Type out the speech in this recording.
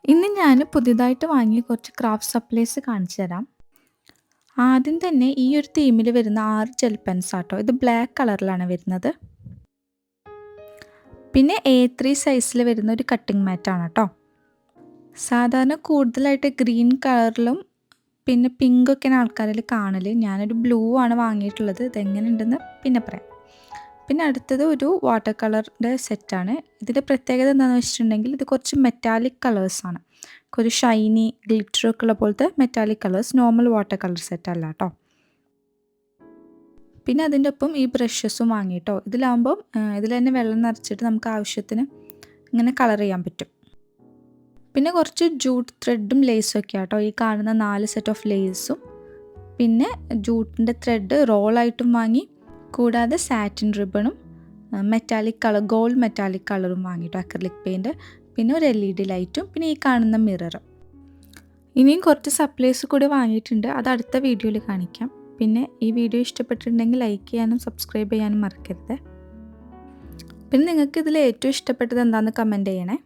ഇന്ന് ഞാൻ പുതിയതായിട്ട് വാങ്ങിയ കുറച്ച് ക്രാഫ്റ്റ് സപ്ലൈസ് കാണിച്ചു തരാം. ആദ്യം തന്നെ ഈ ഒരു തീമിൽ വരുന്ന 6 ജെൽ പെൻസ് ആട്ടോ. ഇത് ബ്ലാക്ക് കളറിലാണ് വരുന്നത്. പിന്നെ A3 സൈസിൽ വരുന്ന ഒരു കട്ടിംഗ് മാറ്റാണ് കേട്ടോ. സാധാരണ കൂടുതലായിട്ട് ഗ്രീൻ കളറിലും പിന്നെ പിങ്കൊക്കെയാണ് ആൾക്കാരിൽ കാണൽ. ഞാനൊരു ബ്ലൂ ആണ് വാങ്ങിയിട്ടുള്ളത്. ഇതെങ്ങനെയുണ്ടെന്ന് പിന്നെ പറയാം. പിന്നെ അടുത്തത് ഒരു വാട്ടർ കളറിൻ്റെ സെറ്റാണ്. ഇതിൻ്റെ പ്രത്യേകത എന്താണെന്ന് വെച്ചിട്ടുണ്ടെങ്കിൽ ഇത് കുറച്ച് മെറ്റാലിക് കളേഴ്സാണ്. ഒരു ഷൈനി ഗ്ലിറ്ററൊക്കെ ഉള്ള പോലത്തെ metallic colours. Normal water colour സെറ്റല്ല കേട്ടോ. പിന്നെ അതിൻ്റെ ഒപ്പം ഈ ബ്രഷസും വാങ്ങിയിട്ടോ. ഇതിലാകുമ്പം ഇതിൽ തന്നെ വെള്ളം നിറച്ചിട്ട് നമുക്ക് ആവശ്യത്തിന് ഇങ്ങനെ കളർ ചെയ്യാൻ പറ്റും. പിന്നെ കുറച്ച് ജൂട്ട് ത്രെഡും ലേസും ഒക്കെ ആട്ടോ. ഈ കാണുന്ന 4 സെറ്റ് ഓഫ് ലേസും പിന്നെ ജൂട്ടിൻ്റെ ത്രെഡ് റോളായിട്ടും വാങ്ങി. കൂടാതെ സാറ്റിൻ റിബണും മെറ്റാലിക് കളർ ഗോൾഡ് മെറ്റാലിക് കളറും വാങ്ങിയിട്ടു. അക്രിലിക് പെയിൻറ്റ് പിന്നെ ഒരു LED ലൈറ്റും പിന്നെ ഈ കാണുന്ന മിററും. ഇനിയും കുറച്ച് സപ്ലൈസ് കൂടി വാങ്ങിയിട്ടുണ്ട്. അത് അടുത്ത വീഡിയോയിൽ കാണിക്കാം. പിന്നെ ഈ വീഡിയോ ഇഷ്ടപ്പെട്ടിട്ടുണ്ടെങ്കിൽ ലൈക്ക് ചെയ്യാനും സബ്സ്ക്രൈബ് ചെയ്യാനും മറക്കരുത്. പിന്നെ നിങ്ങൾക്ക് ഇതിൽ ഏറ്റവും ഇഷ്ടപ്പെട്ടത് എന്താണെന്ന് കമൻറ്റ് ചെയ്യണേ.